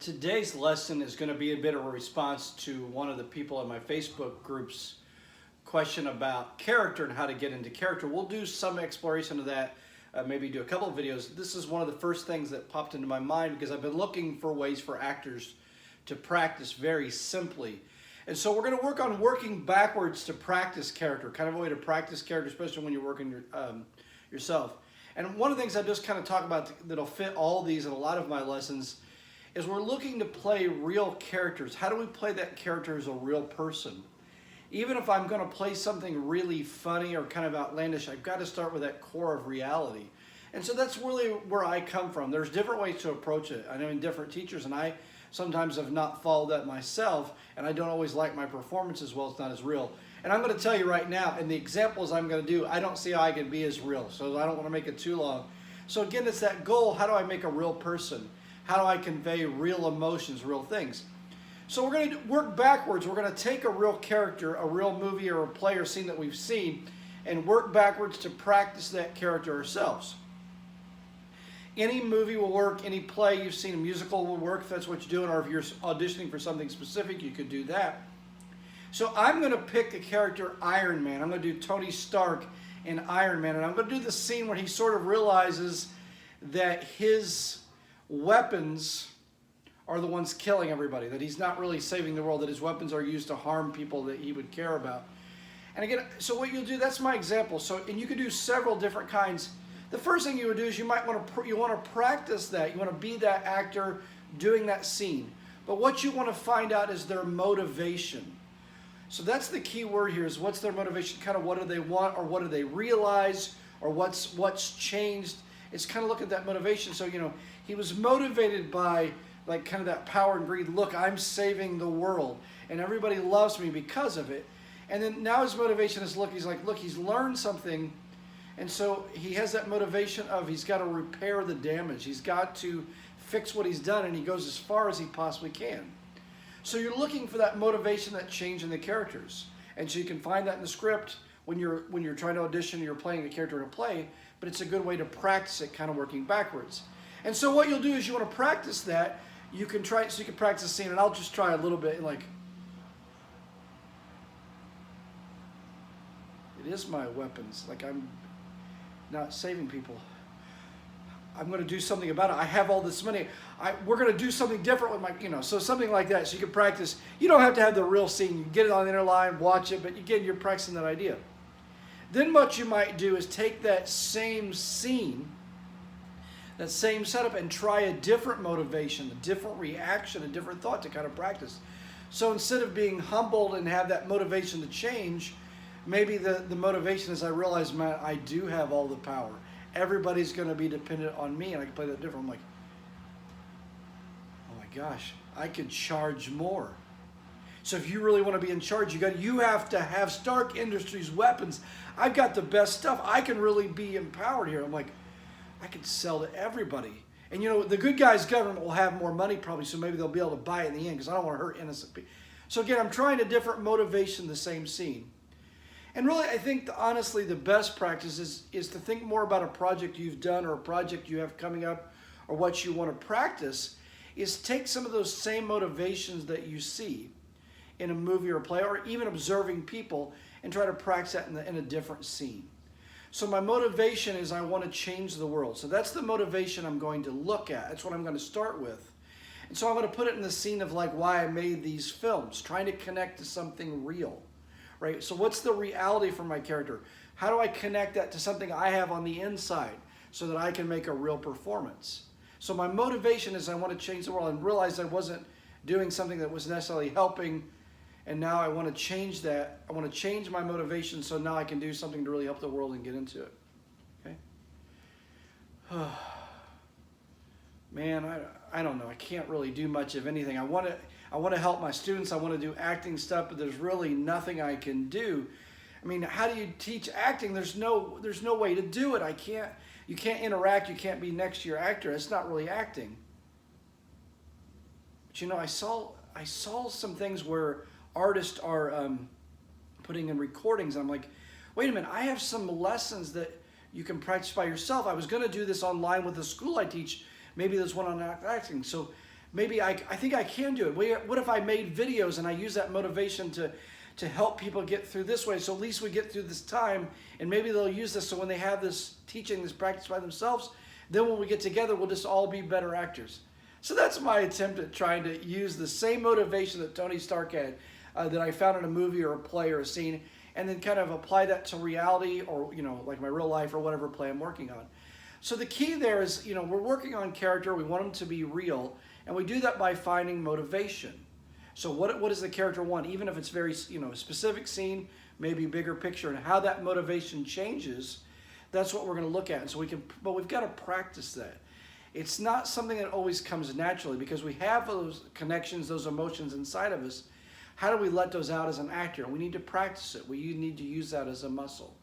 Today's lesson is going to be a bit of a response to one of the people in my Facebook group's question about character and how to get into character. We'll do some exploration of that, maybe do a couple of videos. This is one of the first things that popped into my mind because I've been looking for ways for actors to practice very simply. And so we're going to work on working backwards to practice character, kind of a way to practice character, especially when you're working yourself. And one of the things I just kind of talk about that'll fit all these and a lot of my lessons is we're looking to play real characters. How do we play that character as a real person? Even if I'm going to play something really funny or kind of outlandish, I've got to start with that core of reality. And so that's really where I come from. There's different ways to approach it. I know different teachers, and I sometimes have not followed that myself, and I don't always like my performance as well. It's not as real. And I'm going to tell you right now, in the examples I'm going to do, I don't see how I can be as real, so I don't want to make it too long. So again, it's that goal. How do I make a real person? How do I convey real emotions, real things? So we're going to work backwards. We're going to take a real character, a real movie or a play or scene that we've seen, and work backwards to practice that character ourselves. Any movie will work, any play you've seen, a musical will work if that's what you're doing, or if you're auditioning for something specific, you could do that. So I'm going to pick the character Ironman. I'm going to do Tony Stark in Ironman, and I'm going to do the scene where he sort of realizes that his weapons are the ones killing everybody, that he's not really saving the world, that his weapons are used to harm people that he would care about. And again, so what you'll do, that's my example. So, and you could do several different kinds. The first thing you would do is you want to practice that. You want to be that actor doing that scene. But what you want to find out is their motivation. So that's the key word here, is what's their motivation, kind of what do they want, or what do they realize, or what's changed. It's kind of look at that motivation. So, he was motivated by like kind of that power and greed. Look, I'm saving the world and everybody loves me because of it. And then now his motivation is look, he's learned something. And so he has that motivation of he's got to repair the damage. He's got to fix what he's done, and he goes as far as he possibly can. So you're looking for that motivation, that change in the characters. And so you can find that in the script when you're trying to audition, you're playing a character in a play, but it's a good way to practice it, kind of working backwards. And so what you'll do is you want to practice that. You can try, so you can practice the scene, and I'll just try a little bit, like, it is my weapons, like I'm not saving people. I'm going to do something about it. I have all this money. We're going to do something different with my, so something like that. So you can practice. You don't have to have the real scene. You can get it on the inner line, watch it, but again, you're practicing that idea. Then what you might do is take that same scene, that same setup, and try a different motivation, a different reaction, a different thought to kind of practice. So instead of being humbled and have that motivation to change, maybe the motivation is I realize, man, I do have all the power. Everybody's going to be dependent on me, and I can play that different. I'm like, oh my gosh, I could charge more. So if you really want to be in charge, you have to have Stark Industries weapons. I've got the best stuff. I can really be empowered here. I'm like, I could sell to everybody. And the good guys' government will have more money probably, so maybe they'll be able to buy it in the end because I don't want to hurt innocent people. So again, I'm trying a different motivation, the same scene. And really, I think, honestly, the best practice is to think more about a project you've done or a project you have coming up or what you want to practice, is take some of those same motivations that you see in a movie or a play or even observing people and try to practice that in a different scene. So my motivation is I want to change the world. So that's the motivation I'm going to look at. That's what I'm going to start with. And so I'm going to put it in the scene of like why I made these films, trying to connect to something real. Right? So what's the reality for my character? How do I connect that to something I have on the inside so that I can make a real performance? So my motivation is I want to change the world and realize I wasn't doing something that was necessarily helping, and now I want to change that. I want to change my motivation so now I can do something to really help the world and get into it. Okay? Man, I don't know. I can't really do much of anything. I want to help my students. I want to do acting stuff, but there's really nothing I can do. I mean, how do you teach acting? There's no way to do it. You can't interact. You can't be next to your actor. It's not really acting. But I saw some things where artists are putting in recordings. I'm like, wait a minute. I have some lessons that you can practice by yourself. I was going to do this online with the school I teach. Maybe there's one on acting. So maybe I think I can do it. What if I made videos and I use that motivation to help people get through this way, so at least we get through this time, and maybe they'll use this so when they have this teaching, this practice by themselves, then when we get together, we'll just all be better actors. So that's my attempt at trying to use the same motivation that Tony Stark had, that I found in a movie or a play or a scene, and then kind of apply that to reality, or, you know, like my real life or whatever play I'm working on. So the key there is, you know, we're working on character, we want them to be real, and we do that by finding motivation. So what does the character want, even if it's very, you know, specific scene, maybe bigger picture, and how that motivation changes, that's what we're going to look at. And so but we've got to practice that. It's not something that always comes naturally, because we have those connections, those emotions inside of us. How do we let those out as an actor? We need to practice it. We need to use that as a muscle.